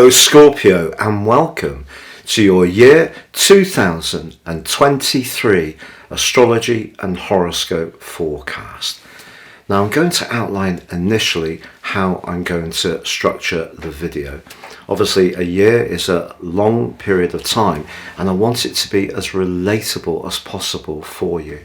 Hello Scorpio, and welcome to your year 2023 Astrology and Horoscope forecast. Now I'm going to outline initially how I'm going to structure the video. Obviously a year is a long period of time and I want it to be as relatable as possible for you.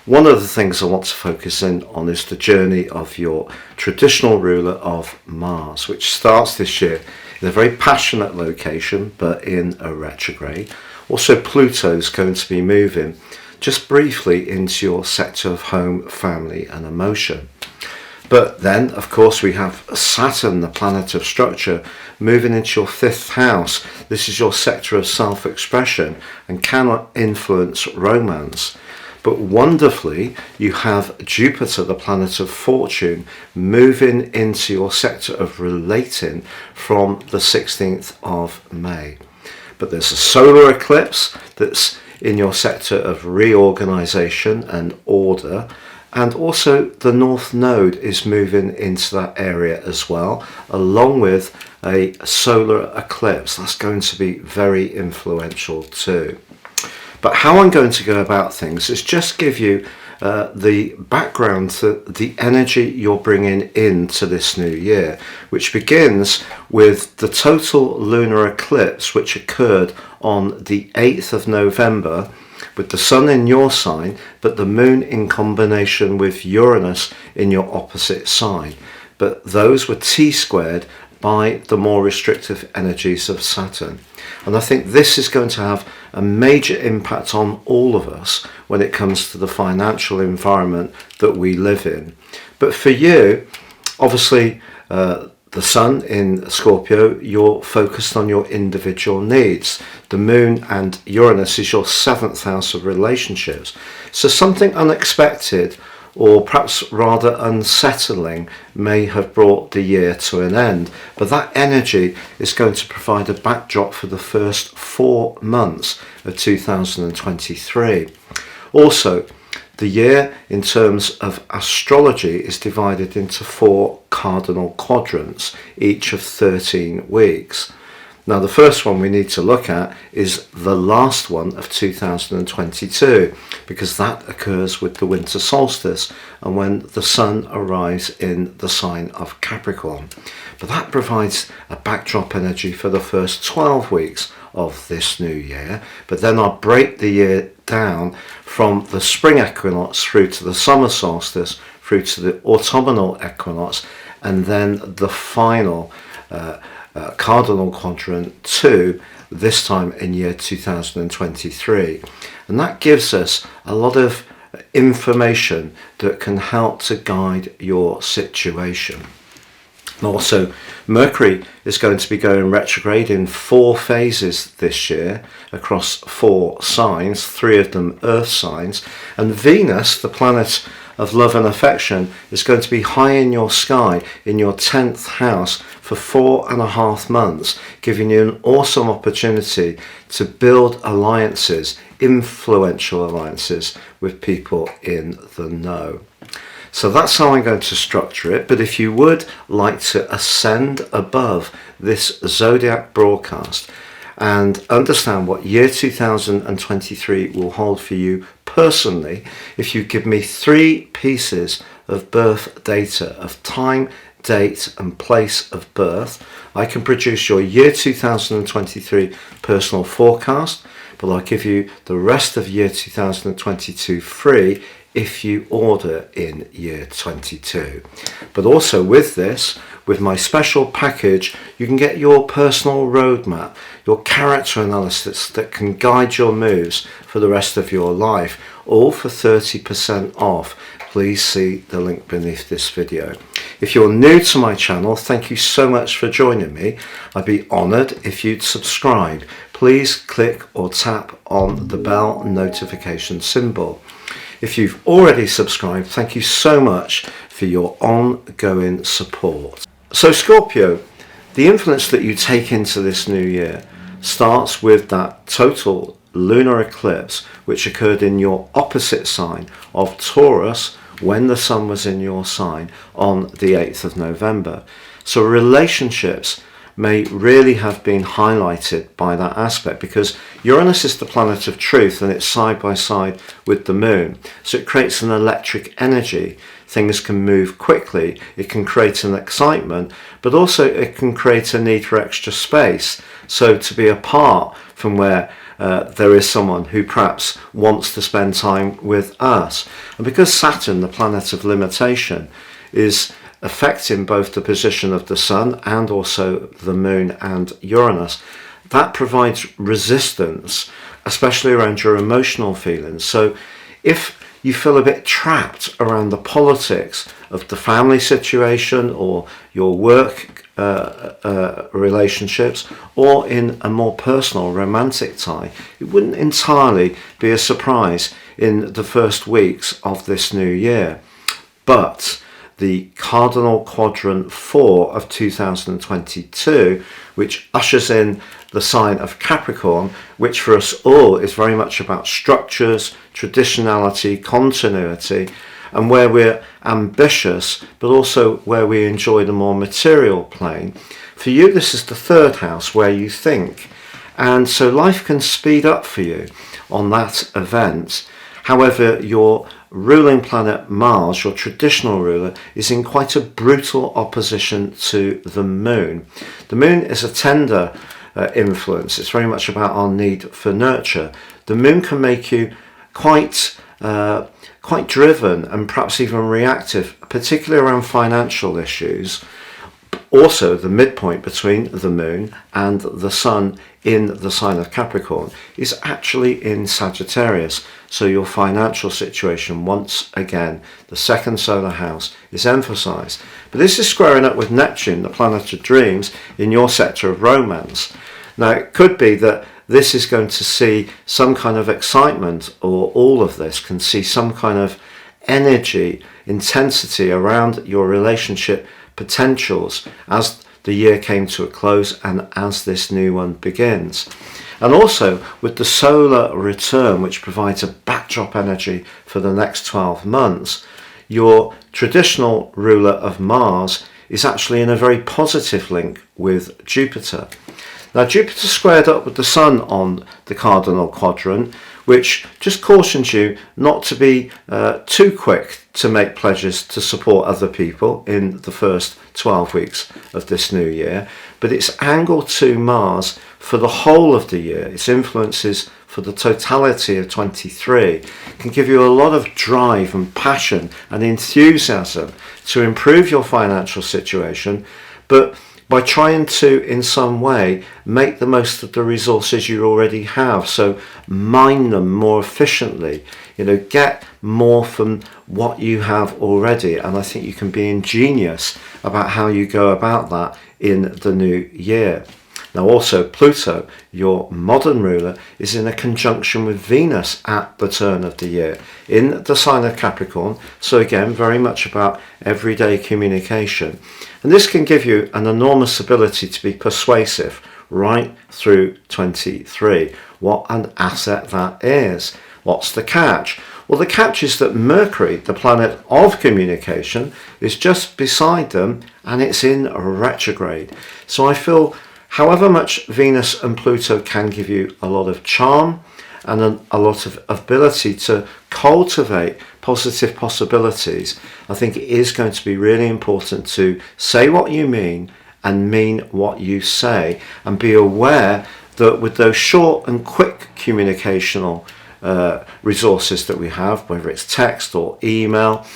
One of the things I want to focus in on is the journey of your traditional ruler of Mars, which starts this year in a very passionate location, but in a retrograde. Also, Pluto is going to be moving just briefly into your sector of home, family and emotion. But then, of course, we have Saturn, the planet of structure, moving into your fifth house. This is your sector of self-expression and cannot influence romance. But wonderfully, you have Jupiter, the planet of fortune, moving into your sector of relating from the 16th of May. But there's a solar eclipse that's in your sector of reorganization and order. And also the North Node is moving into that area as well, along with a solar eclipse. That's going to be very influential too. But how I'm going to go about things is just give you the background to the energy you're bringing into this new year, which begins with the total lunar eclipse which occurred on the 8th of November with the sun in your sign, but the moon in combination with Uranus in your opposite sign. But those were T-squared by the more restrictive energies of Saturn. And I think this is going to have a major impact on all of us when it comes to the financial environment that we live in. But for you, obviously, the sun in Scorpio, you're focused on your individual needs. The moon and Uranus is your seventh house of relationships. So something unexpected or perhaps rather unsettling may have brought the year to an end, but that energy is going to provide a backdrop for the first 4 months of 2023. Also, the year in terms of astrology is divided into 4 cardinal quadrants, each of 13 weeks. Now the first one we need to look at is the last one of 2022, because that occurs with the winter solstice and when the sun arrives in the sign of Capricorn. But that provides a backdrop energy for the first 12 weeks of this new year. But then I'll break the year down from the spring equinox through to the summer solstice, through to the autumnal equinox, and then the final cardinal quadrant 2, this time in year 2023. And that gives us a lot of information that can help to guide your situation. And also, Mercury is going to be going retrograde in 4 phases this year across 4 signs, 3 of them earth signs, and Venus, the planet of love and affection, is going to be high in your sky in your 10th house for 4.5 months, giving you an awesome opportunity to build alliances, influential alliances with people in the know. So that's how I'm going to structure it. But if you would like to ascend above this zodiac broadcast and understand what year 2023 will hold for you personally, if you give me 3 pieces of birth data of time, date and place of birth, I can produce your year 2023 personal forecast, but I'll give you the rest of year 2022 free if you order in year 22. But also with this, with my special package, you can get your personal roadmap, your character analysis that can guide your moves for the rest of your life, all for 30% off. Please see the link beneath this video. If you're new to my channel, thank you so much for joining me. I'd be honoured if you'd subscribe. Please click or tap on the bell notification symbol. If you've already subscribed, thank you so much for your ongoing support. So Scorpio, the influence that you take into this new year starts with that total lunar eclipse which occurred in your opposite sign of Taurus when the sun was in your sign on the 8th of November. So relationships may really have been highlighted by that aspect, because Uranus is the planet of truth and it's side by side with the moon. So it creates an electric energy. Things can move quickly, it can create an excitement, but also it can create a need for extra space. So to be apart from where there is someone who perhaps wants to spend time with us. And because Saturn, the planet of limitation, is affecting both the position of the Sun and also the Moon and Uranus, that provides resistance, especially around your emotional feelings. So if you feel a bit trapped around the politics of the family situation or your work relationships, or in a more personal romantic tie, it wouldn't entirely be a surprise in the first weeks of this new year. But the Cardinal Quadrant 4 of 2022, which ushers in the sign of Capricorn, which for us all is very much about structures, traditionality, continuity, and where we're ambitious, but also where we enjoy the more material plane. For you, this is the third house where you think. And so life can speed up for you on that event. However, your ruling planet Mars, your traditional ruler, is in quite a brutal opposition to the moon. The moon is a tender influence. It's very much about our need for nurture. The moon can make you quite driven and perhaps even reactive, particularly around financial issues. Also, the midpoint between the moon and the sun in the sign of Capricorn is actually in Sagittarius. So your financial situation, once again, the second solar house, is emphasized. But this is squaring up with Neptune, the planet of dreams, in your sector of romance. Now, it could be that this is going to see some kind of excitement, or all of this can see some kind of energy, intensity around your relationship potentials as the year came to a close and as this new one begins. And also with the solar return, which provides a backdrop energy for the next 12 months, your traditional ruler of Mars is actually in a very positive link with Jupiter. Now, Jupiter squared up with the Sun on the Cardinal Quadrant, which just cautions you not to be too quick to make pledges to support other people in the first 12 weeks of this new year. But its angle to Mars for the whole of the year, its influences for the totality of 23, can give you a lot of drive and passion and enthusiasm to improve your financial situation, but by trying to, in some way, make the most of the resources you already have. So mine them more efficiently, get more from what you have already. And I think you can be ingenious about how you go about that in the new year. Now also Pluto, your modern ruler, is in a conjunction with Venus at the turn of the year in the sign of Capricorn. So again, very much about everyday communication. And this can give you an enormous ability to be persuasive right through 23. What an asset that is. What's the catch? Well, the catch is that Mercury, the planet of communication, is just beside them and it's in retrograde. So I feel however much Venus and Pluto can give you a lot of charm and a lot of ability to cultivate positive possibilities, I think it is going to be really important to say what you mean and mean what you say, and be aware that with those short and quick communicational resources that we have, whether it's text or email,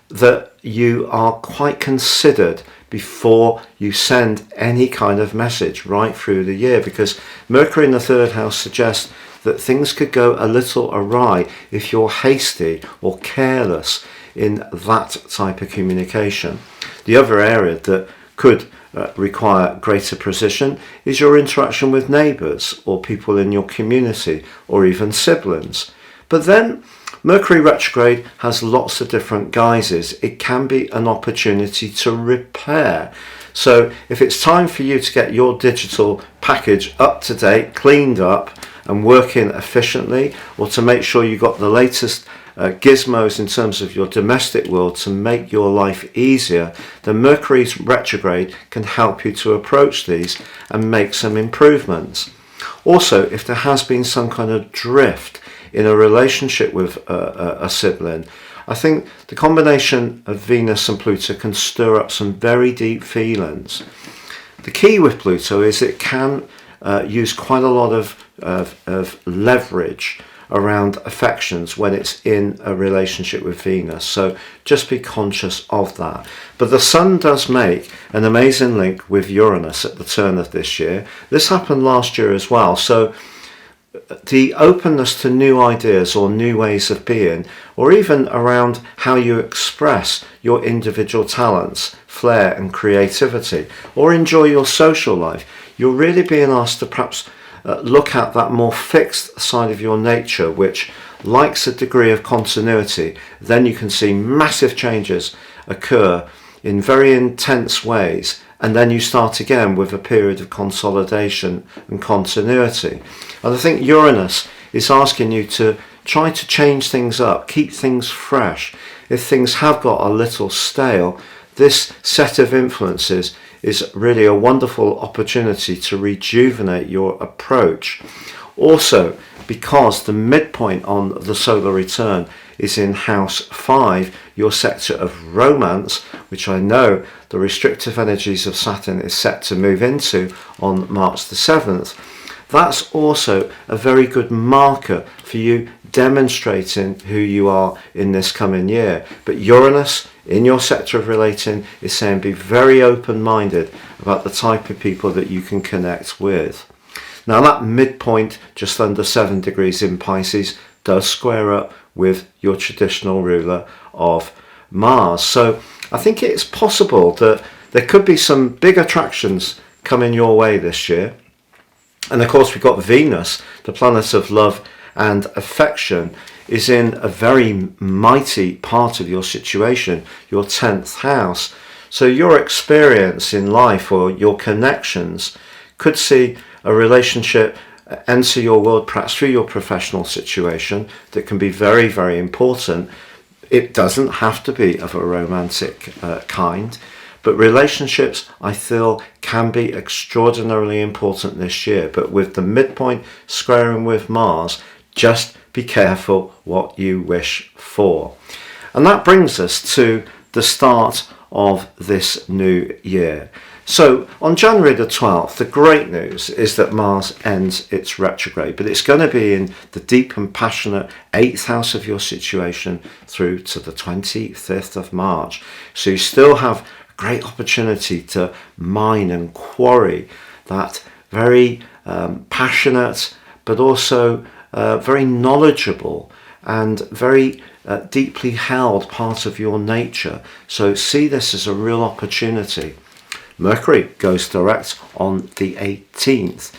that you are quite considered before you send any kind of message right through the year, because Mercury in the third house suggests that things could go a little awry if you're hasty or careless in that type of communication. The other area that could require greater precision is your interaction with neighbours or people in your community or even siblings. But then Mercury retrograde has lots of different guises. It can be an opportunity to repair. So if it's time for you to get your digital package up to date, cleaned up and working efficiently, or to make sure you got the latest gizmos in terms of your domestic world to make your life easier, then Mercury's retrograde can help you to approach these and make some improvements. Also, if there has been some kind of drift in a relationship with a sibling, I think the combination of Venus and Pluto can stir up some very deep feelings. The key with Pluto is it can use quite a lot of leverage around affections when it's in a relationship with Venus, so just be conscious of that. But the Sun does make an amazing link with Uranus at the turn of this year. This happened last year as well, so the openness to new ideas or new ways of being, or even around how you express your individual talents, flair and creativity, or enjoy your social life, you're really being asked to perhaps look at that more fixed side of your nature, which likes a degree of continuity. Then you can see massive changes occur in very intense ways, and then you start again with a period of consolidation and continuity. And I think Uranus is asking you to try to change things up, keep things fresh. If things have got a little stale, this set of influences is really a wonderful opportunity to rejuvenate your approach. Also, because the midpoint on the solar return is in house 5, your sector of romance, which I know the restrictive energies of Saturn is set to move into on March the 7th, that's also a very good marker for you demonstrating who you are in this coming year. But Uranus in your sector of relating is saying be very open-minded about the type of people that you can connect with. Now that midpoint just under 7 degrees in Pisces does square up with your traditional ruler of Mars. So I think it's possible that there could be some big attractions coming your way this year. And of course we've got Venus, the planet of love and affection, is in a very mighty part of your situation, your 10th house. So your experience in life or your connections could see a relationship enter your world perhaps through your professional situation that can be very, very important. It doesn't have to be of a romantic kind, but relationships, I feel, can be extraordinarily important this year. But with the midpoint squaring with Mars, just be careful what you wish for. And that brings us to the start of this new year. So on January the 12th, the great news is that Mars ends its retrograde, but it's going to be in the deep and passionate 8th house of your situation through to the 25th of March. So you still have a great opportunity to mine and quarry that very passionate, but also very knowledgeable and very deeply held part of your nature. So see this as a real opportunity. Mercury goes direct on the 18th.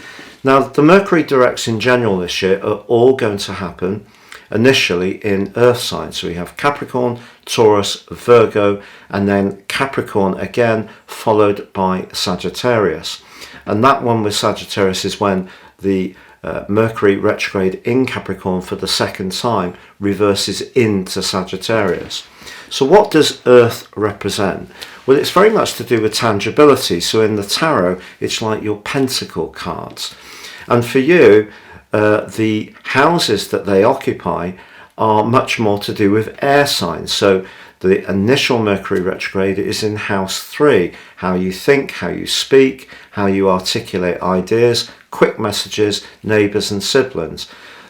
Now, the Mercury directs in general this year are all going to happen initially in Earth signs. So we have Capricorn, Taurus, Virgo, and then Capricorn again, followed by Sagittarius. And that one with Sagittarius is when the Mercury retrograde in Capricorn for the second time reverses into Sagittarius. So what does Earth represent? Well, it's very much to do with tangibility. So in the tarot, it's like your pentacle cards. And for you, the houses that they occupy are much more to do with air signs. So the initial Mercury retrograde is in house 3, how you think, how you speak, how you articulate ideas, quick messages, neighbours and siblings.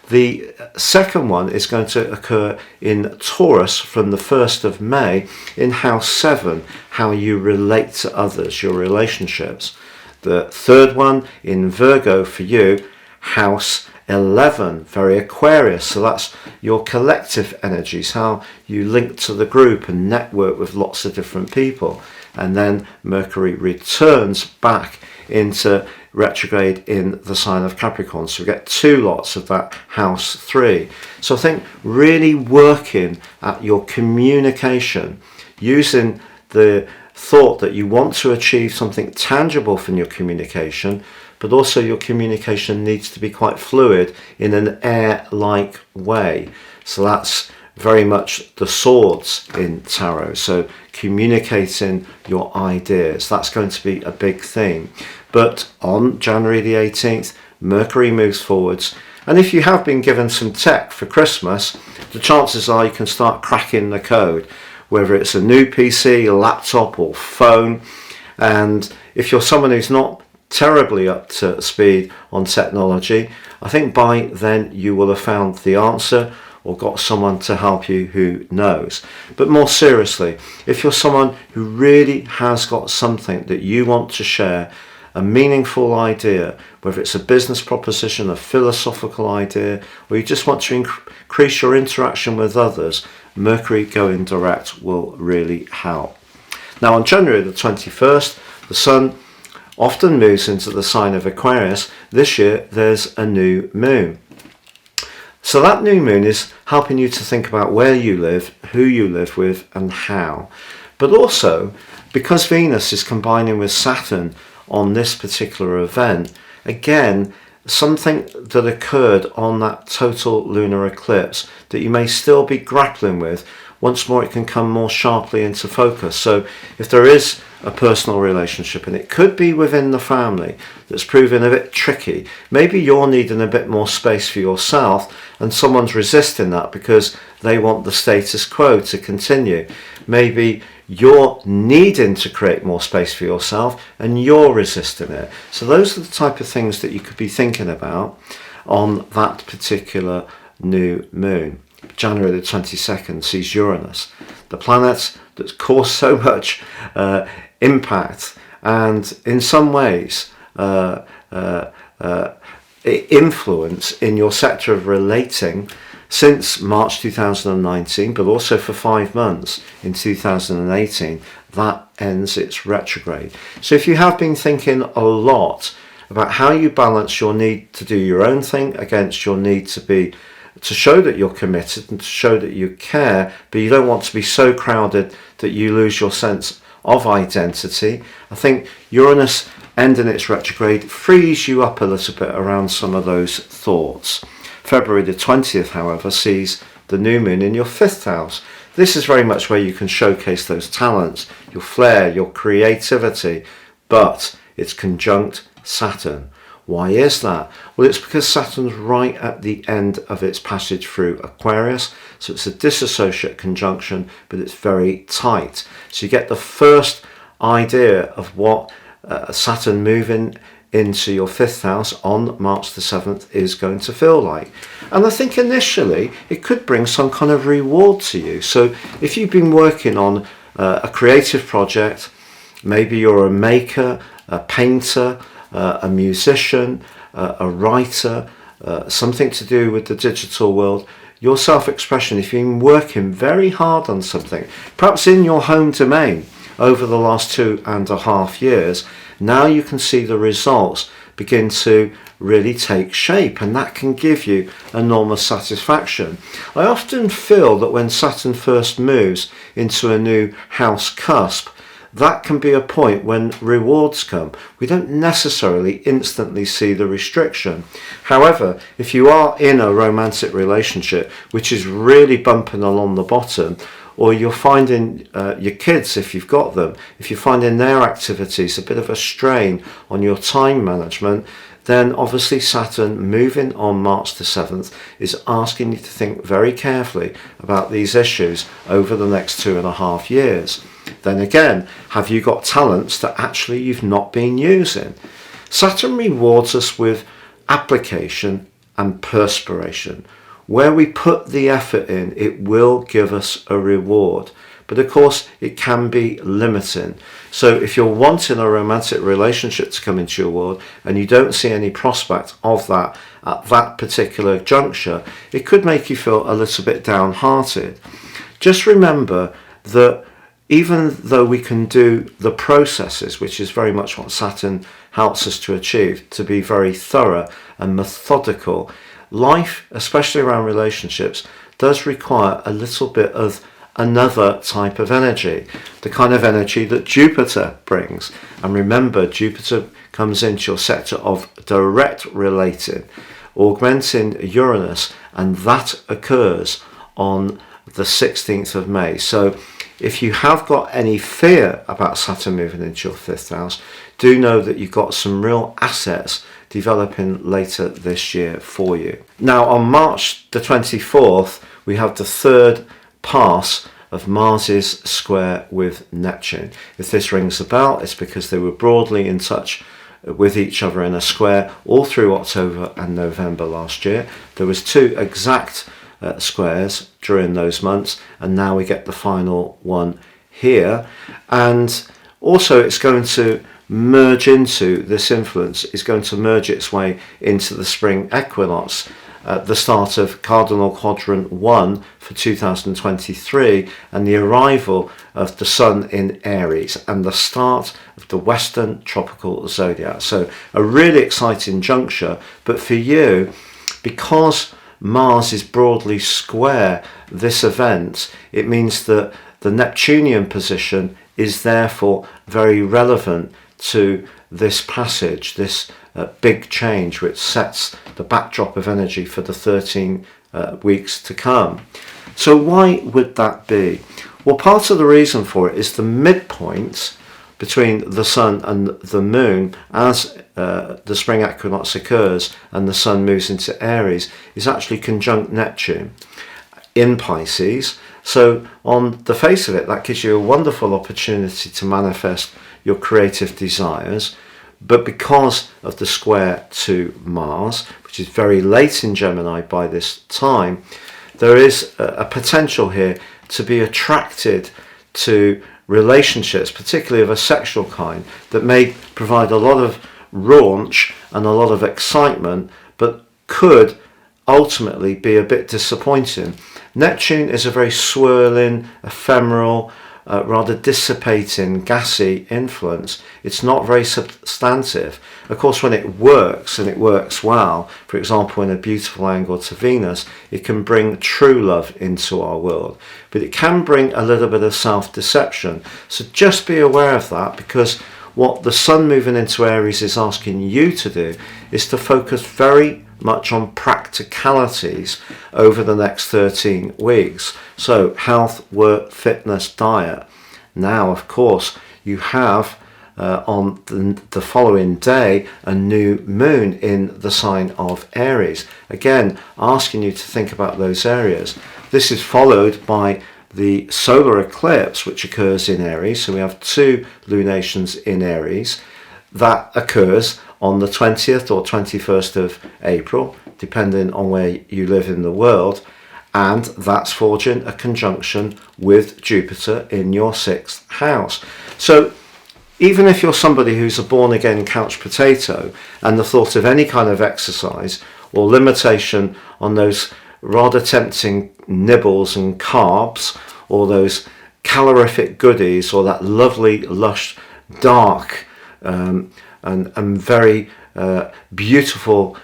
The second one is going to occur in Taurus from the 1st of May in house 7, how you relate to others, your relationships. The third one in Virgo for you, house 11, very Aquarius, so that's your collective energies, how you link to the group and network with lots of different people. And then Mercury returns back into retrograde in the sign of Capricorn, so we get 2 lots of that house 3. So I think really working at your communication, using the thought that you want to achieve something tangible from your communication, but also your communication needs to be quite fluid in an air-like way. So that's very much the swords in tarot. So communicating your ideas, that's going to be a big theme. But on January the 18th, Mercury moves forwards. And if you have been given some tech for Christmas, the chances are you can start cracking the code, whether it's a new PC, a laptop or phone. And if you're someone who's not terribly up to speed on technology, I think by then you will have found the answer or got someone to help you who knows. But more seriously, if you're someone who really has got something that you want to share, a meaningful idea, whether it's a business proposition, a philosophical idea, or you just want to increase your interaction with others, Mercury going direct will really help. Now on January the 21st, the Sun often moves into the sign of Aquarius. This year there's a new moon. So that new moon is helping you to think about where you live, who you live with and how. But also, because Venus is combining with Saturn on this particular event, again, something that occurred on that total lunar eclipse that you may still be grappling with, once more it can come more sharply into focus. So if there is a personal relationship, and it could be within the family, that's proving a bit tricky, maybe you're needing a bit more space for yourself and someone's resisting that because they want the status quo to continue. Maybe you're needing to create more space for yourself and you're resisting it. So those are the type of things that you could be thinking about on that particular new moon. January the 22nd sees Uranus, the planet that's caused so much impact and in some ways influence in your sector of relating since March 2019, but also for 5 months in 2018. That ends its retrograde. So if you have been thinking a lot about how you balance your need to do your own thing against your need to show that you're committed and to show that you care, but you don't want to be so crowded that you lose your sense of identity, I think Uranus ending its retrograde frees you up a little bit around some of those thoughts. February the 20th, however, sees the new moon in your 5th house. This is very much where you can showcase those talents, your flair, your creativity, but it's conjunct Saturn. Why is that? Well, it's because Saturn's right at the end of its passage through Aquarius, so it's a dissociate conjunction, but it's very tight. So you get the first idea of what Saturn moving into your 5th house on March the 7th is going to feel like. And I think initially it could bring some kind of reward to you. So if you've been working on a creative project, maybe you're a maker, a painter, a musician, a writer, something to do with the digital world, your self-expression, if you've been working very hard on something, perhaps in your home domain over the last 2.5 years, now you can see the results begin to really take shape, and that can give you enormous satisfaction. I often feel that when Saturn first moves into a new house cusp, that can be a point when rewards come. We don't necessarily instantly see the restriction. However, if you are in a romantic relationship which is really bumping along the bottom, or you're finding your kids, if you've got them, if you're finding their activities a bit of a strain on your time management, then obviously Saturn moving on March the 7th is asking you to think very carefully about these issues over the next 2.5 years. Then again, have you got talents that actually you've not been using? Saturn rewards us with application and perspiration. Where we put the effort in, it will give us a reward. But of course, it can be limiting. So if you're wanting a romantic relationship to come into your world and you don't see any prospect of that at that particular juncture, it could make you feel a little bit downhearted. Just remember that even though we can do the processes, which is very much what Saturn helps us to achieve, to be very thorough and methodical, life, especially around relationships, does require a little bit of another type of energy, the kind of energy that Jupiter brings. And remember, Jupiter comes into your sector of direct relating, augmenting Uranus, and that occurs on the 16th of May. So if you have got any fear about Saturn moving into your 5th house, do know that you've got some real assets developing later this year for you. Now on March the 24th, we have the third pass of Mars's square with Neptune. If this rings a bell, it's because they were broadly in touch with each other in a square all through October and November last year. There was 2 exact squares during those months, and now we get the final one here. And also it's going to merge into, this influence is going to merge its way into the spring equinox at the start of Cardinal Quadrant 1 for 2023, and the arrival of the Sun in Aries and the start of the Western tropical zodiac. So a really exciting juncture, but for you, because Mars is broadly square this event, it means that the Neptunian position is therefore very relevant to this passage, this big change which sets the backdrop of energy for the 13 weeks to come. So why would that be? Well, part of the reason for it is the midpoint between the Sun and the Moon as the spring equinox occurs and the Sun moves into Aries is actually conjunct Neptune in Pisces. So on the face of it, that gives you a wonderful opportunity to manifest your creative desires. But because of the square to Mars, which is very late in Gemini by this time, there is a potential here to be attracted to relationships, particularly of a sexual kind, that may provide a lot of raunch and a lot of excitement, but could ultimately be a bit disappointing. Neptune is a very swirling, ephemeral, rather dissipating, gassy influence. It's not very substantive. Of course, when it works, and it works well, for example, in a beautiful angle to Venus, it can bring true love into our world. But it can bring a little bit of self-deception. So just be aware of that, because what the Sun moving into Aries is asking you to do is to focus very much on practicalities over the next 13 weeks. So health, work, fitness, diet. Now, of course, you have on the following day a new moon in the sign of Aries. Again, asking you to think about those areas. This is followed by the solar eclipse, which occurs in Aries. So we have 2 lunations in Aries. That occurs on the 20th or 21st of April, depending on where you live in the world, and that's forging a conjunction with Jupiter in your 6th house. So even if you're somebody who's a born-again couch potato, and the thought of any kind of exercise or limitation on those rather tempting nibbles and carbs, or those calorific goodies, or that lovely, lush, dark and very beautiful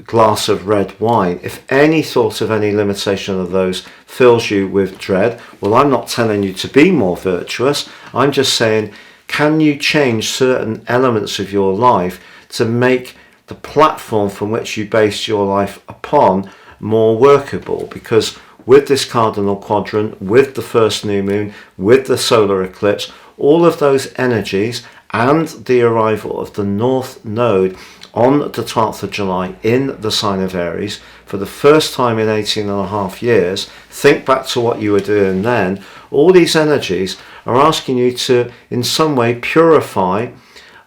glass of red wine, if any thought of any limitation of those fills you with dread, well, I'm not telling you to be more virtuous. I'm just saying, can you change certain elements of your life to make the platform from which you base your life upon more workable? Because with this cardinal quadrant, with the first new moon, with the solar eclipse, all of those energies and the arrival of the North Node on the 12th of July in the sign of Aries for the first time in 18.5 years, think back to what you were doing then, all these energies are asking you to in some way purify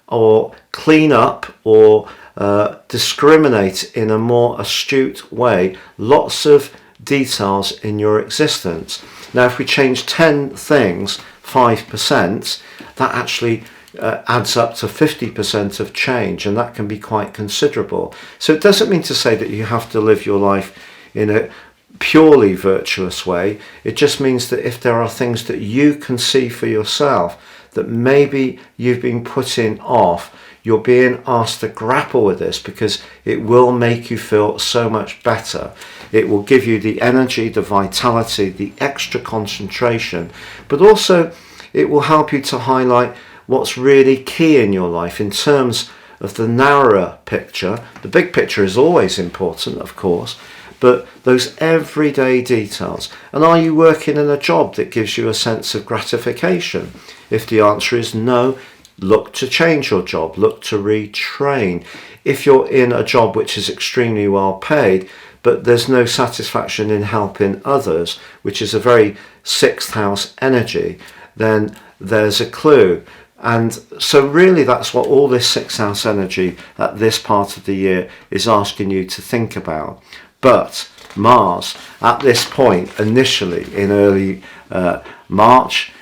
or clean up or discriminate in a more astute way lots of details in your existence. Now, if we change 10 things 5%, that actually adds up to 50% of change, and that can be quite considerable. So it doesn't mean to say that you have to live your life in a purely virtuous way. It just means that if there are things that you can see for yourself that maybe you've been putting off, you're being asked to grapple with this, because it will make you feel so much better. It will give you the energy, the vitality, the extra concentration, but also it will help you to highlight what's really key in your life in terms of the narrower picture. The big picture is always important, of course, but those everyday details. And are you working in a job that gives you a sense of gratification? If the answer is no, look to change your job, look to retrain. If you're in a job which is extremely well paid, but there's no satisfaction in helping others, which is a very sixth house energy, then there's a clue. And so really that's what all this sixth house energy at this part of the year is asking you to think about. But Mars at this point, initially in early March,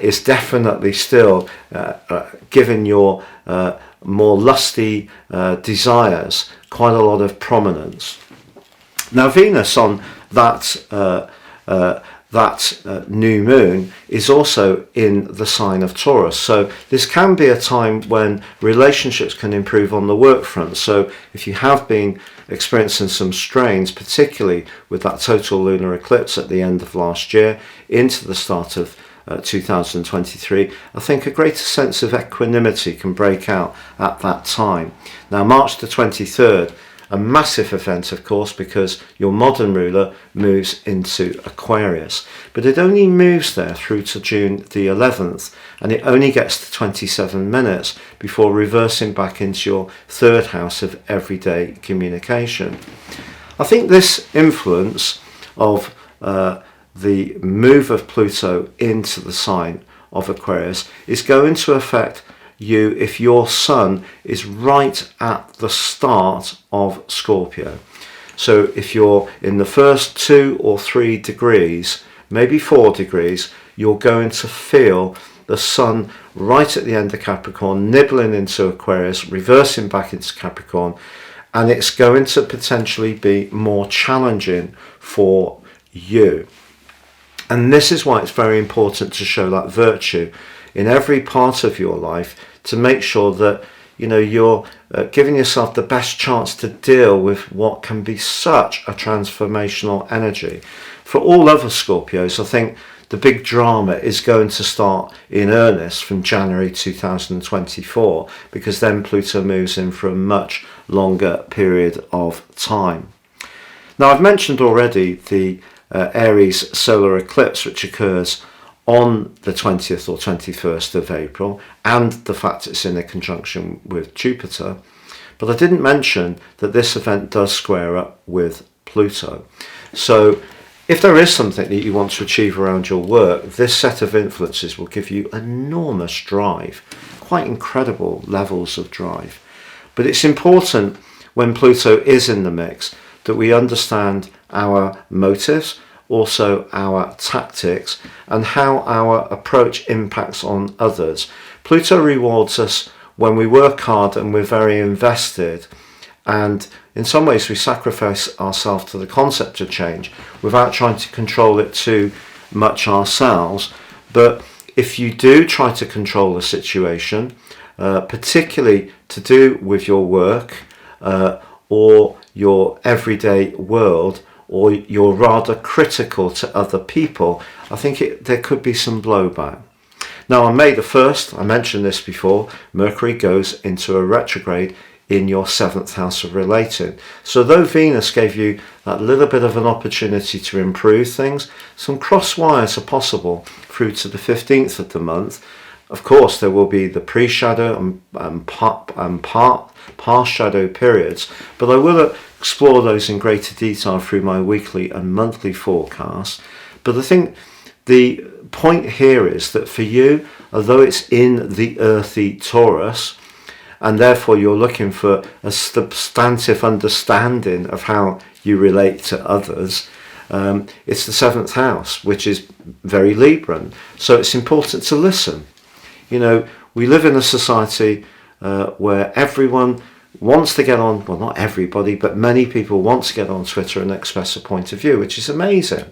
is definitely still giving your more lusty desires quite a lot of prominence. Now Venus on that new moon is also in the sign of Taurus, so this can be a time when relationships can improve on the work front. So if you have been experiencing some strains, particularly with that total lunar eclipse at the end of last year into the start of 2023, I think a greater sense of equanimity can break out at that time. Now March the 23rd, a massive event of course, because your modern ruler moves into Aquarius, but it only moves there through to June the 11th, and it only gets to 27 minutes before reversing back into your third house of everyday communication. I think this influence of the move of Pluto into the sign of Aquarius is going to affect you if your sun is right at the start of Scorpio. So if you're in the first 2 or 3 degrees, maybe 4 degrees, you're going to feel the sun right at the end of Capricorn, nibbling into Aquarius, reversing back into Capricorn, and it's going to potentially be more challenging for you. And this is why it's very important to show that virtue in every part of your life, to make sure that you're giving yourself the best chance to deal with what can be such a transformational energy. For all other Scorpios, I think the big drama is going to start in earnest from January 2024, because then Pluto moves in for a much longer period of time. Now I've mentioned already the Aries solar eclipse, which occurs on the 20th or 21st of April, and the fact it's in a conjunction with Jupiter. But I didn't mention that this event does square up with Pluto. So if there is something that you want to achieve around your work, this set of influences will give you enormous drive, quite incredible levels of drive. But it's important when Pluto is in the mix that we understand our motives, also our tactics, and how our approach impacts on others. Pluto rewards us when we work hard and we're very invested, and in some ways we sacrifice ourselves to the concept of change without trying to control it too much ourselves. But if you do try to control the situation, particularly to do with your work or your everyday world, or you're rather critical to other people, I think there could be some blowback. Now on May the 1st, I mentioned this before, Mercury goes into a retrograde in your 7th house of relating. So though Venus gave you that little bit of an opportunity to improve things, some cross wires are possible through to the 15th of the month. Of course, there will be the pre-shadow and past shadow periods, but I will explore those in greater detail through my weekly and monthly forecasts. But I think the point here is that for you, although it's in the earthy Taurus, and therefore you're looking for a substantive understanding of how you relate to others, it's the 7th house, which is very Libran. So it's important to listen. We live in a society where everyone wants to get on, well, not everybody, but many people want to get on Twitter and express a point of view, which is amazing.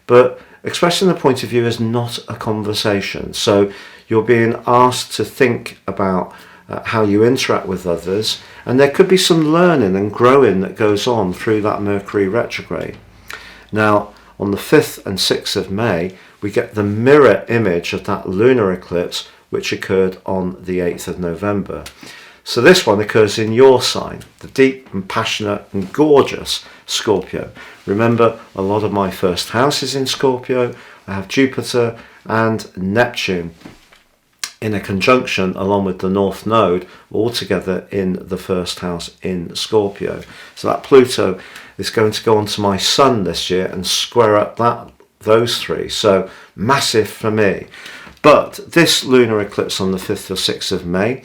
But expressing a point of view is not a conversation. So you're being asked to think about how you interact with others, and there could be some learning and growing that goes on through that Mercury retrograde. Now, on the 5th and 6th of May, we get the mirror image of that lunar eclipse, which occurred on the 8th of November. So this one occurs in your sign, the deep and passionate and gorgeous Scorpio. Remember, a lot of my first house is in Scorpio. I have Jupiter and Neptune in a conjunction along with the North Node, all together in the first house in Scorpio. So that Pluto is going to go onto my Sun this year and square up those three. So massive for me. But this lunar eclipse on the 5th or 6th of May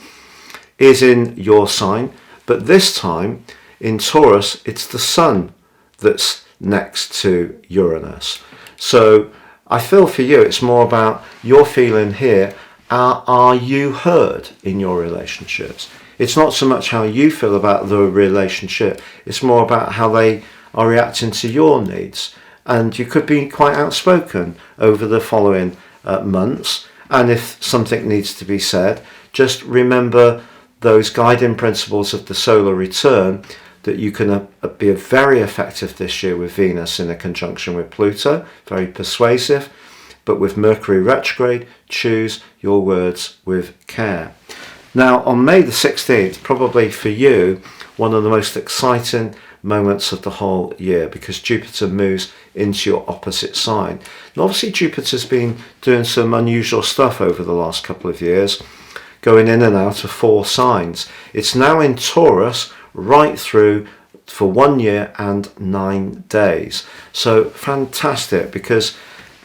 is in your sign, but this time in Taurus it's the Sun that's next to Uranus. So I feel for you it's more about your feeling here. Are you heard in your relationships? It's not so much how you feel about the relationship, it's more about how they are reacting to your needs. And you could be quite outspoken over the following months, and if something needs to be said, just remember those guiding principles of the solar return, that you can be very effective this year with Venus in a conjunction with Pluto, very persuasive, but with Mercury retrograde, choose your words with care. Now on May the 16th, probably for you, one of the most exciting moments of the whole year, because Jupiter moves into your opposite sign. And obviously Jupiter's been doing some unusual stuff over the last couple of years, going in and out of 4 signs. It's now in Taurus right through for 1 year and 9 days. So fantastic, because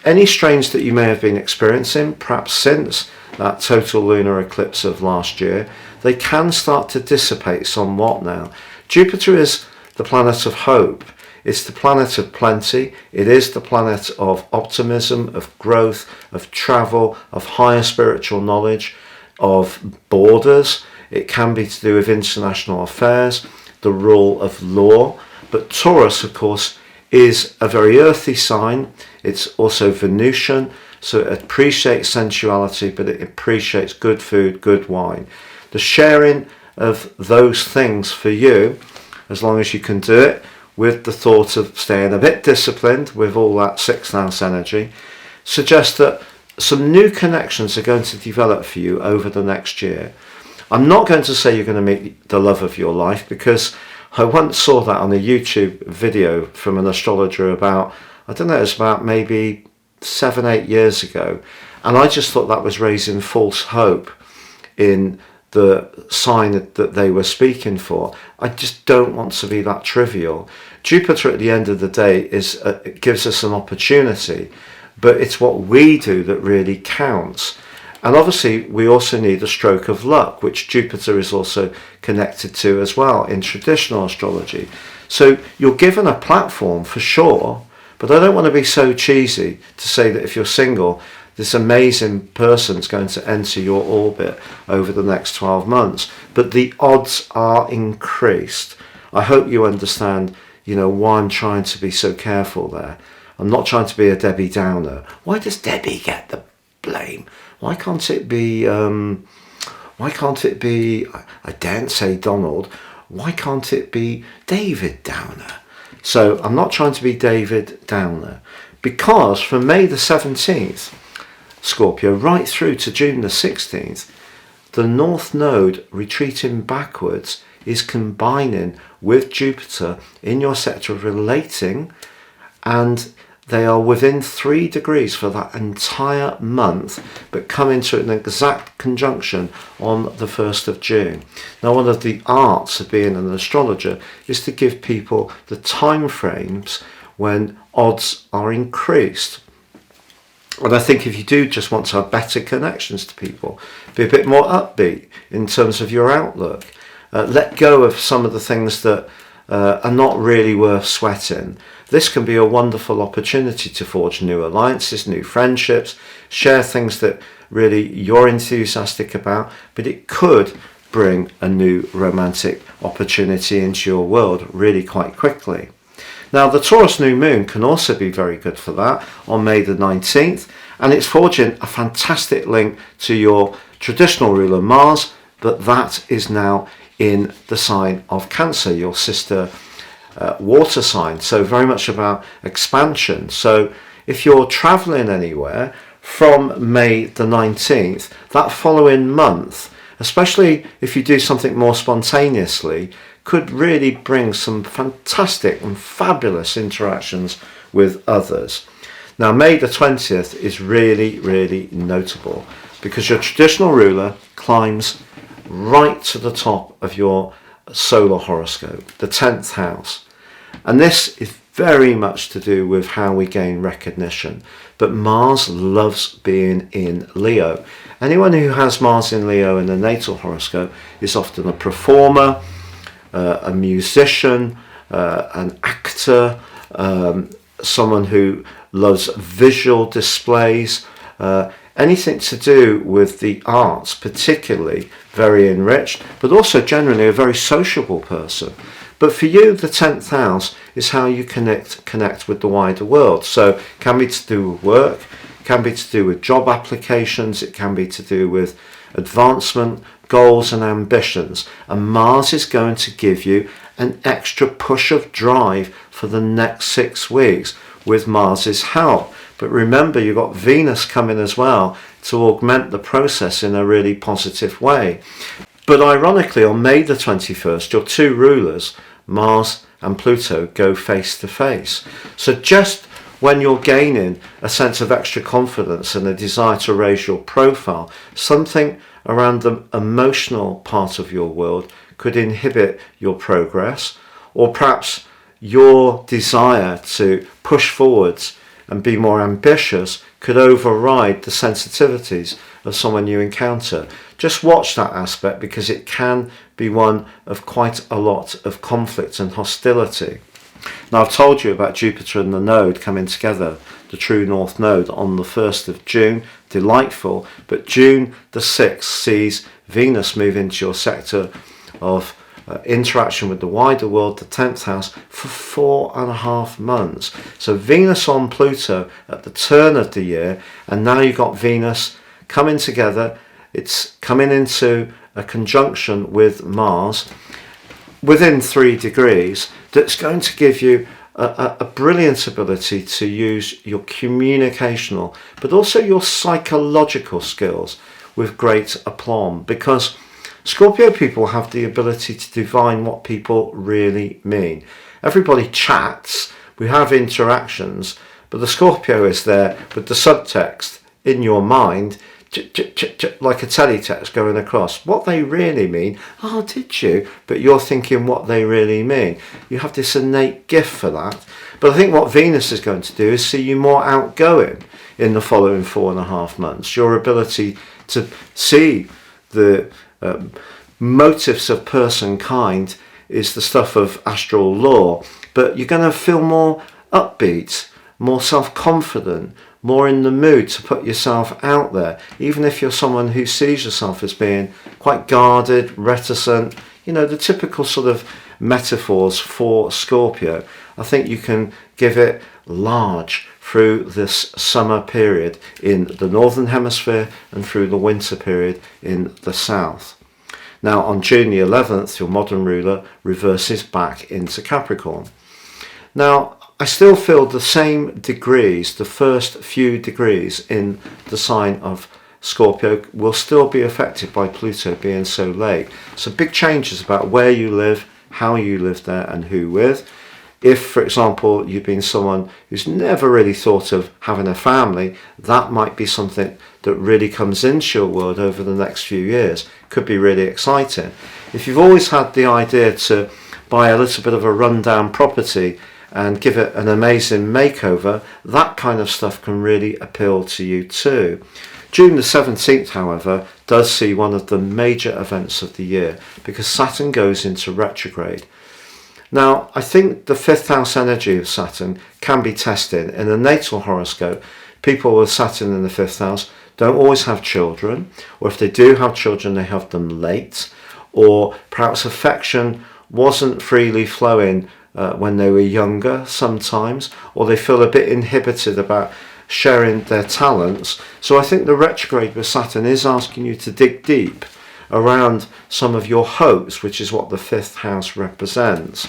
any strains that you may have been experiencing, perhaps since that total lunar eclipse of last year, they can start to dissipate somewhat now. Jupiter is the planet of hope. It's the planet of plenty. It is the planet of optimism, of growth, of travel, of higher spiritual knowledge, of borders. It can be to do with international affairs, the rule of law. But Taurus, of course, is a very earthy sign. It's also Venusian, so it appreciates sensuality, but it appreciates good food, good wine. The sharing of those things for you, as long as you can do it with the thought of staying a bit disciplined with all that 6th house energy, suggests that some new connections are going to develop for you over the next year. I'm not going to say you're going to meet the love of your life, because I once saw that on a YouTube video from an astrologer about, I don't know, it was about maybe 7-8 years ago, and I just thought that was raising false hope in the sign that they were speaking for. I just don't want to be that trivial. Jupiter at the end of the day it gives us an opportunity, but it's what we do that really counts. And obviously we also need a stroke of luck, which Jupiter is also connected to as well in traditional astrology. So you're given a platform for sure, but I don't want to be so cheesy to say that if you're single, this amazing person's going to enter your orbit over the next 12 months. But the odds are increased. I hope you understand, why I'm trying to be so careful there. I'm not trying to be a Debbie Downer. Why does Debbie get the blame? Why can't it be, I daren't say Donald, why can't it be David Downer? So I'm not trying to be David Downer, because from May the 17th, Scorpio, right through to June the 16th, the North Node retreating backwards is combining with Jupiter in your sector of relating, and they are within 3 degrees for that entire month, but come into an exact conjunction on the 1st of June. Now, one of the arts of being an astrologer is to give people the time frames when odds are increased. And I think if you do just want to have better connections to people, be a bit more upbeat in terms of your outlook, let go of some of the things that are not really worth sweating. This can be a wonderful opportunity to forge new alliances, new friendships, share things that really you're enthusiastic about, but it could bring a new romantic opportunity into your world really quite quickly. Now, the Taurus new moon can also be very good for that on May the 19th, and it's forging a fantastic link to your traditional ruler Mars, but that is now in the sign of Cancer, your sister water sign. So very much about expansion. So if you're traveling anywhere from May the 19th, that following month especially if you do something more spontaneously, could really bring some fantastic and fabulous interactions with others. Now, May the 20th is really, really notable because your traditional ruler climbs right to the top of your solar horoscope, the 10th house. And this is very much to do with how we gain recognition. But Mars loves being in Leo. Anyone who has Mars in Leo in the natal horoscope is often a performer, a musician, an actor, someone who loves visual displays, anything to do with the arts, particularly very enriched, but also generally a very sociable person. But for you, the 10th house is how you connect with the wider world. So it can be to do with work, it can be to do with job applications, it can be to do with advancement, goals and ambitions. And Mars is going to give you an extra push of drive for the next 6 weeks with Mars's help. But remember, you've got Venus coming as well to augment the process in a really positive way. But ironically, on May the 21st, your two rulers, Mars and Pluto, go face to face. So just when you're gaining a sense of extra confidence and a desire to raise your profile, something around the emotional part of your world could inhibit your progress, or perhaps your desire to push forwards and be more ambitious could override the sensitivities of someone you encounter. Just watch that aspect because it can be one of quite a lot of conflict and hostility. Now, I've told you about Jupiter and the node coming together, the true north node, on the 1st of June. Delightful. But June the 6th sees Venus move into your sector of interaction with the wider world, the 10th house, for 4.5 months. So Venus on Pluto at the turn of the year, and now you've got Venus coming together. It's coming into a conjunction with Mars within 3 degrees that's going to give you a brilliant ability to use your communicational but also your psychological skills with great aplomb, because Scorpio people have the ability to divine what people really mean. Everybody chats, we have interactions, but the Scorpio is there with the subtext in your mind, like a teletext going across. What they really mean, oh, did you? But you're thinking what they really mean. You have this innate gift for that. But I think what Venus is going to do is see you more outgoing in the following 4.5 months. Your ability to see the motives of person kind is the stuff of astral law, but you're going to feel more upbeat, more self-confident, more in the mood to put yourself out there, even if you're someone who sees yourself as being quite guarded, reticent, you know, the typical sort of metaphors for Scorpio. I think you can give it large through this summer period in the northern hemisphere and through the winter period in the south. Now, on June the 11th, your modern ruler reverses back into Capricorn. Now, I still feel the same degrees, the first few degrees in the sign of Scorpio will still be affected by Pluto being so late. So big changes about where you live, how you live there and who with. If, for example, you've been someone who's never really thought of having a family, that might be something that really comes into your world over the next few years. Could be really exciting. If you've always had the idea to buy a little bit of a rundown property and give it an amazing makeover, that kind of stuff can really appeal to you too. June the 17th, however, does see one of the major events of the year because Saturn goes into retrograde. Now, I think the 5th house energy of Saturn can be tested. In the natal horoscope, people with Saturn in the 5th house don't always have children, or if they do have children, they have them late, or perhaps affection wasn't freely flowing when they were younger sometimes, or they feel a bit inhibited about sharing their talents. So I think the retrograde with Saturn is asking you to dig deep around some of your hopes, which is what the 5th house represents.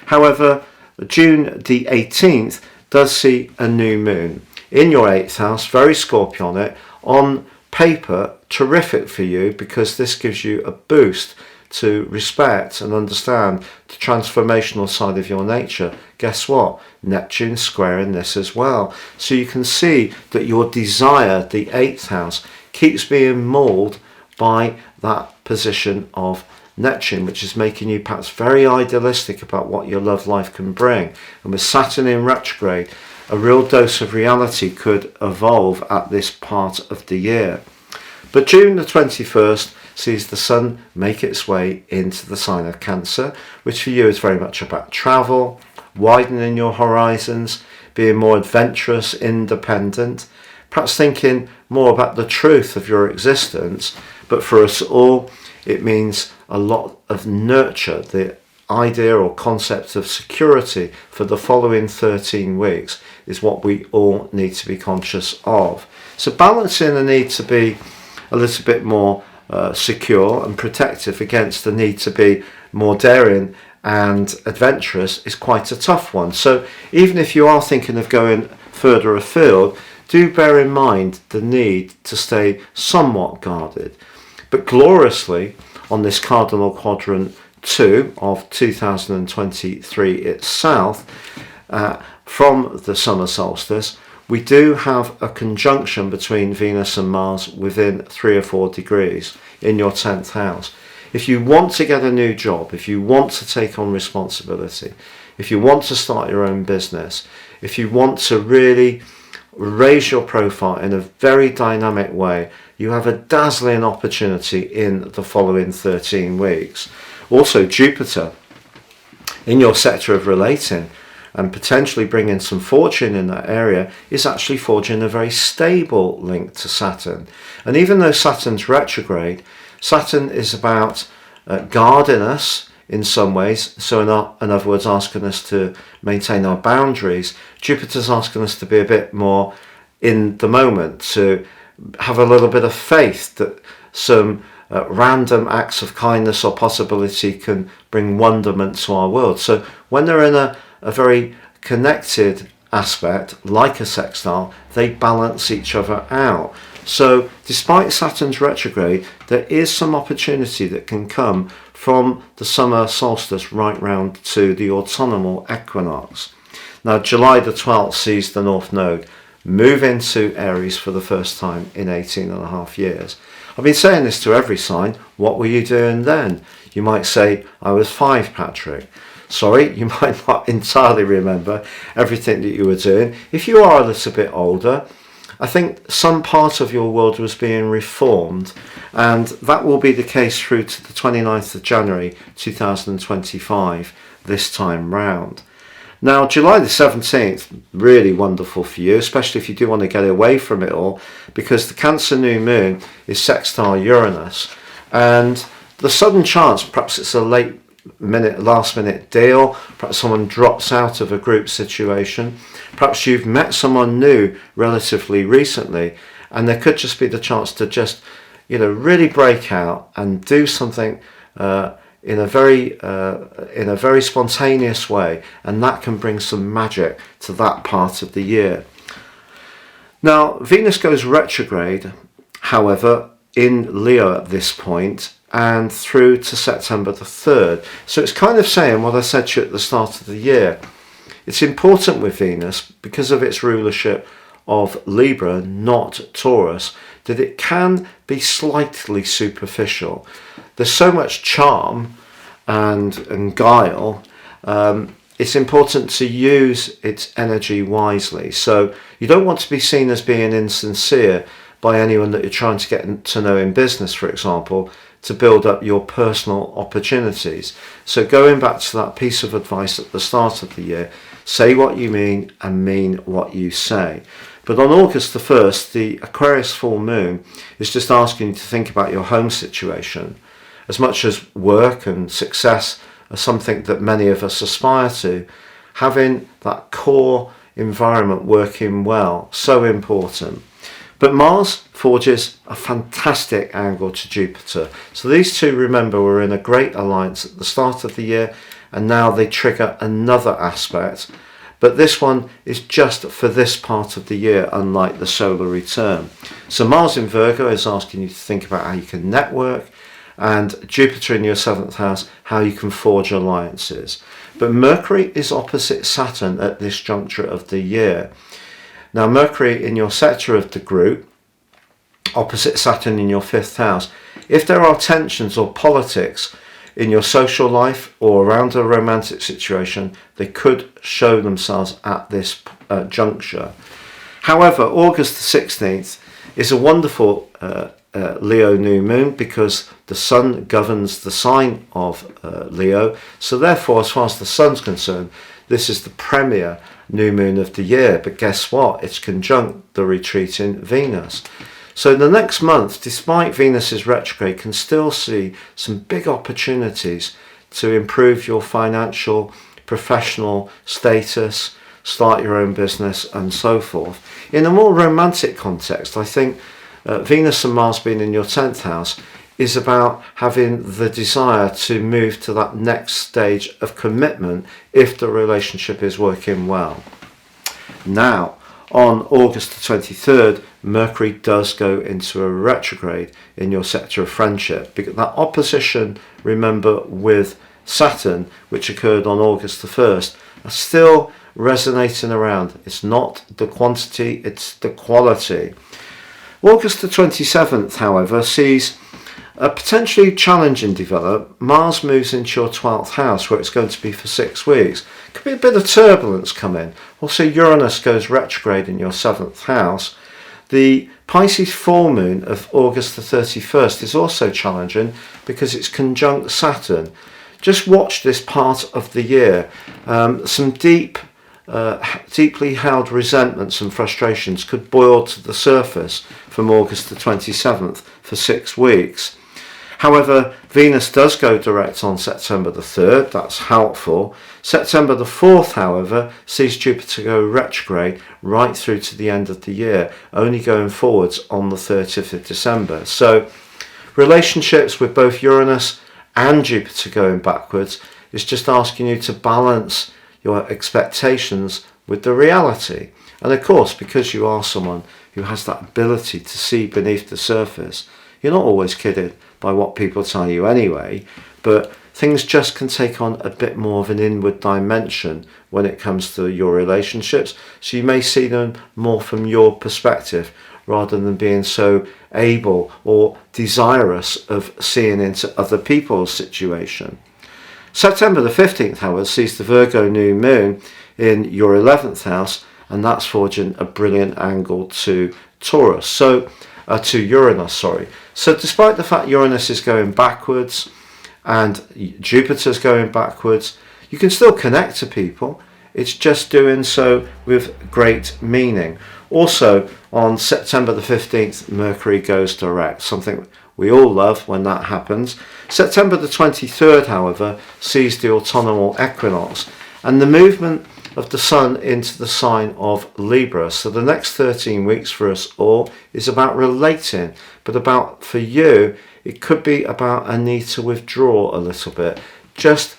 However, June the 18th does see a new moon in your 8th house, very Scorpionic, on paper, terrific for you, because this gives you a boost to respect and understand the transformational side of your nature. Guess what? Neptune squaring this as well. So you can see that your desire, the 8th house, keeps being mauled by that position of Neptune, which is making you perhaps very idealistic about what your love life can bring. And with Saturn in retrograde, a real dose of reality could evolve at this part of the year. But June the 21st sees the sun make its way into the sign of Cancer, which for you is very much about travel, widening your horizons, being more adventurous, independent, perhaps thinking more about the truth of your existence. But for us all, it means a lot of nurture, the idea or concept of security for the following 13 weeks is what we all need to be conscious of. So balancing the need to be a little bit more secure and protective against the need to be more daring and adventurous is quite a tough one. So even if you are thinking of going further afield, do bear in mind the need to stay somewhat guarded. But gloriously, on this Cardinal Quadrant 2 of 2023 itself, from the summer solstice, we do have a conjunction between Venus and Mars within 3 or 4 degrees in your 10th house. If you want to get a new job, if you want to take on responsibility, if you want to start your own business, if you want to really raise your profile in a very dynamic way, you have a dazzling opportunity in the following 13 weeks. Also, Jupiter in your sector of relating and potentially bringing some fortune in that area is actually forging a very stable link to Saturn. And even though Saturn's retrograde, Saturn is about guarding us in some ways, so in other words asking us to maintain our boundaries. Jupiter's asking us to be a bit more in the moment, to have a little bit of faith that some random acts of kindness or possibility can bring wonderment to our world. So when they're in a very connected aspect, like a sextile, they balance each other out. So despite Saturn's retrograde, there is some opportunity that can come from the summer solstice right round to the autumnal equinox. Now, July the 12th sees the North Node move into Aries for the first time in 18.5 years. I've been saying this to every sign. What were you doing then? You might say, I was 5, Patrick. Sorry, you might not entirely remember everything that you were doing. If you are a little bit older, I think some part of your world was being reformed, and that will be the case through to the 29th of January 2025 this time round. Now, July the 17th, really wonderful for you, especially if you do want to get away from it all, because the Cancer new moon is sextile Uranus, and the sudden chance, perhaps it's a last minute deal, perhaps someone drops out of a group situation, perhaps you've met someone new relatively recently, and there could just be the chance to just, really break out and do something in a very spontaneous way, and that can bring some magic to that part of the year. Now, Venus goes retrograde, however, in Leo at this point, and through to September the 3rd. So it's kind of saying what I said to you at the start of the year. It's important with Venus, because of its rulership of Libra, not Taurus, that it can be slightly superficial. There's so much charm and guile. It's important to use its energy wisely. So you don't want to be seen as being insincere by anyone that you're trying to get to know in business, for example, to build up your personal opportunities. So going back to that piece of advice at the start of the year, say what you mean and mean what you say. But on August the 1st, the Aquarius full moon is just asking you to think about your home situation. As much as work and success are something that many of us aspire to, having that core environment working well, so important. But Mars forges a fantastic angle to Jupiter. So these two, remember, were in a great alliance at the start of the year, and now they trigger another aspect. but this one is just for this part of the year, unlike the solar return. So Mars in Virgo is asking you to think about how you can network, and Jupiter in your 7th house, how you can forge alliances. But Mercury is opposite Saturn at this juncture of the year. Now Mercury in your sector of the group, opposite Saturn in your 5th house. If there are tensions or politics in your social life or around a romantic situation, they could show themselves at this juncture. However, August the 16th is a wonderful Leo new moon, because the sun governs the sign of Leo. So therefore, as far as the sun's concerned, this is the premier new moon of the year. But guess what? It's conjunct the retreating Venus. So the next month, despite Venus's retrograde, can still see some big opportunities to improve your financial, professional status, start your own business, and so forth. In a more romantic context, I think Venus and Mars being in your 10th house is about having the desire to move to that next stage of commitment if the relationship is working well. Now, on August the 23rd, Mercury does go into a retrograde in your sector of friendship. Because that opposition, remember, with Saturn, which occurred on August the 1st, are still resonating around. It's not the quantity, it's the quality. August the 27th, however, sees a potentially challenging develop. Mars moves into your 12th house, where it's going to be for 6 weeks. Could be a bit of turbulence coming. Also, Uranus goes retrograde in your 7th house. The Pisces full moon of August the 31st is also challenging because it's conjunct Saturn. Just watch this part of the year. Some deeply held resentments and frustrations could boil to the surface from August the 27th for 6 weeks. However, Venus does go direct on September the 3rd, that's helpful. September the 4th, however, sees Jupiter go retrograde right through to the end of the year, only going forwards on the 30th of December. So, relationships with both Uranus and Jupiter going backwards is just asking you to balance your expectations with the reality. And of course, because you are someone who has that ability to see beneath the surface, you're not always kidded by what people tell you anyway, but things just can take on a bit more of an inward dimension when it comes to your relationships. So you may see them more from your perspective rather than being so able or desirous of seeing into other people's situation. September the 15th, however, sees the Virgo new moon in your 11th house, and that's forging a brilliant angle to Taurus. To Uranus, sorry. So despite the fact Uranus is going backwards and Jupiter's going backwards, you can still connect to people. It's just doing so with great meaning. Also, on September the 15th, Mercury goes direct, something we all love when that happens. September the 23rd, however, sees the autumnal equinox and the movement of the sun into the sign of Libra. So the next 13 weeks for us all is about relating, but about, for you, it could be about a need to withdraw a little bit, just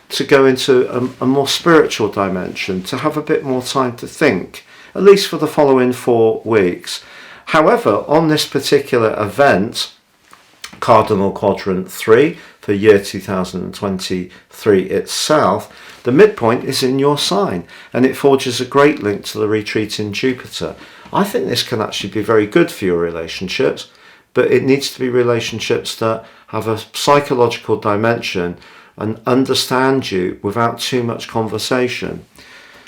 to go into a more spiritual dimension, to have a bit more time to think, at least for the following 4 weeks. However, on this particular event, Cardinal Quadrant 3 for year 2023 itself, the midpoint is in your sign, and it forges a great link to the retreating Jupiter. I think this can actually be very good for your relationships, but it needs to be relationships that have a psychological dimension and understand you without too much conversation.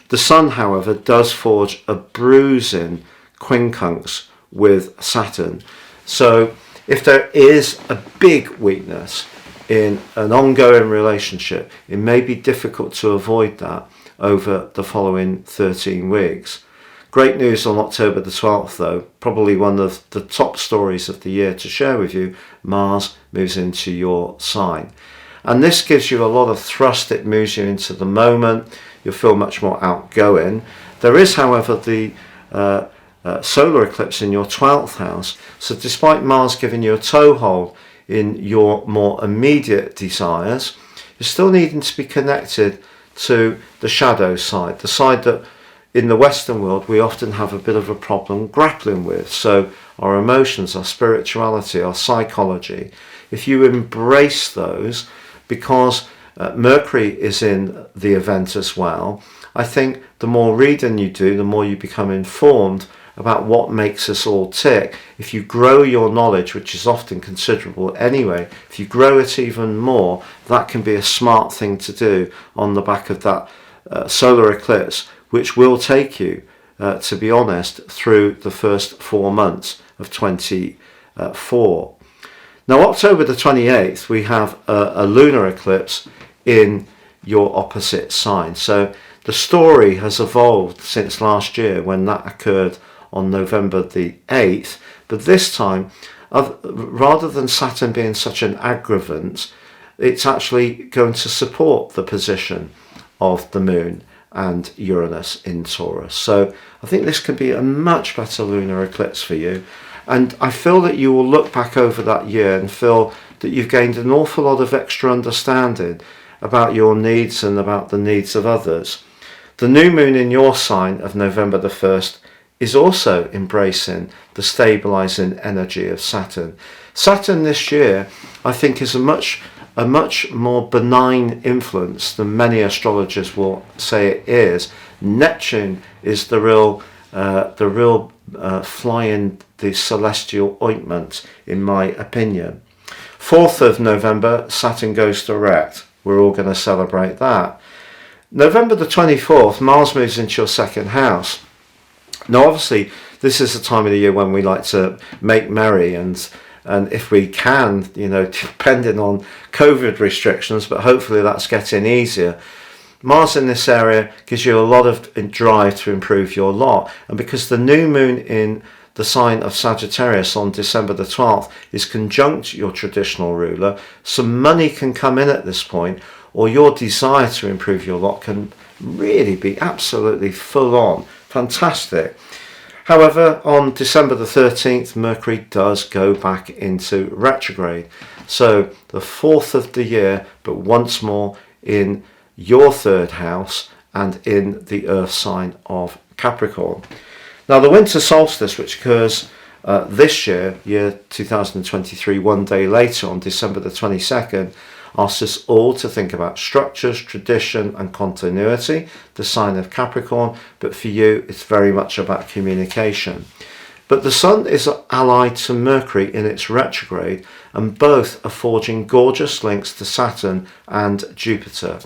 The sun, however, does forge a bruising quincunx with Saturn. So if there is a big weakness in an ongoing relationship, it may be difficult to avoid that over the following 13 weeks. Great news on October the 12th, though, probably one of the top stories of the year to share with you. Mars moves into your sign. And this gives you a lot of thrust. It moves you into the moment. You'll feel much more outgoing. There is, however, the solar eclipse in your 12th house. So despite Mars giving you a toehold in your more immediate desires, you're still needing to be connected to the shadow side, the side that in the Western world we often have a bit of a problem grappling with. So our emotions, our spirituality, our psychology, if you embrace those, because Mercury is in the event as well, I think the more reading you do, the more you become informed about what makes us all tick. If you grow your knowledge, which is often considerable anyway, if you grow it even more, that can be a smart thing to do on the back of that solar eclipse, which will take you, to be honest, through the first 4 months of 24. Now, October the 28th, we have a lunar eclipse in your opposite sign. So the story has evolved since last year when that occurred on November the 8th. But this time, rather than Saturn being such an aggravant, it's actually going to support the position of the moon and Uranus in Taurus. So I think this could be a much better lunar eclipse for you. And I feel that you will look back over that year and feel that you've gained an awful lot of extra understanding about your needs and about the needs of others. The new moon in your sign of November the 1st is also embracing the stabilizing energy of Saturn. Saturn this year, I think, is a much more benign influence than many astrologers will say it is. Neptune is the real fly in the celestial ointment, in my opinion. 4th of November, Saturn goes direct. We're all going to celebrate that. November the 24th, Mars moves into your second house. Now, obviously, this is the time of the year when we like to make merry and if we can, depending on COVID restrictions, but hopefully that's getting easier. Mars in this area gives you a lot of drive to improve your lot. And because the new moon in the sign of Sagittarius on December the 12th is conjunct your traditional ruler, some money can come in at this point, or your desire to improve your lot can really be absolutely full on. Fantastic. However, on December the 13th, Mercury does go back into retrograde. So the 4th of the year, but once more in your third house and in the earth sign of Capricorn. Now, the winter solstice, which occurs this year 2023, one day later on December the 22nd, asks us all to think about structures, tradition and continuity, the sign of Capricorn, but for you it's very much about communication. But the Sun is allied to Mercury in its retrograde, and both are forging gorgeous links to Saturn and Jupiter.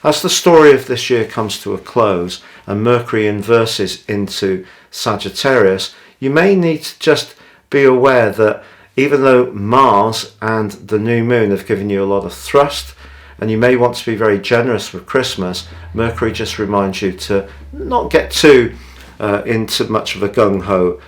As the story of this year comes to a close and Mercury inverses into Sagittarius, you may need to just be aware that even though Mars and the new moon have given you a lot of thrust, and you may want to be very generous with Christmas, Mercury just reminds you to not get too into much of a gung-ho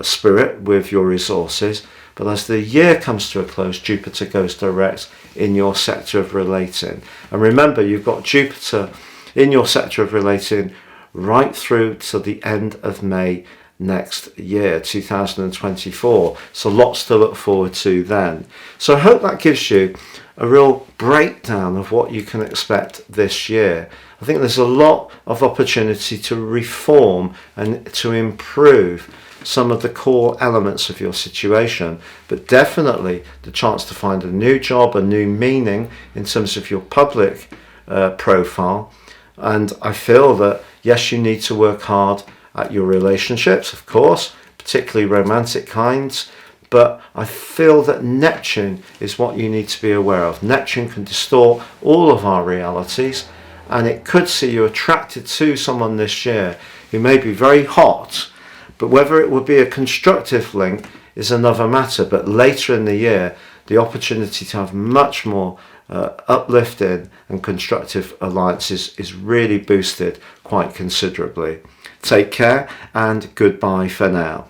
spirit with your resources. But as the year comes to a close, Jupiter goes direct in your sector of relating. And remember, you've got Jupiter in your sector of relating right through to the end of May next year, 2024. So lots to look forward to then. So I hope that gives you a real breakdown of what you can expect this year. I think there's a lot of opportunity to reform and to improve some of the core elements of your situation, but definitely the chance to find a new job, a new meaning in terms of your public profile. And I feel that, yes, you need to work hard at your relationships, of course, particularly romantic kinds, but I feel that Neptune is what you need to be aware of. Neptune can distort all of our realities, and it could see you attracted to someone this year who may be very hot, but whether it would be a constructive link is another matter. But later in the year, the opportunity to have much more uplifting and constructive alliances is really boosted quite considerably. Take care and goodbye for now.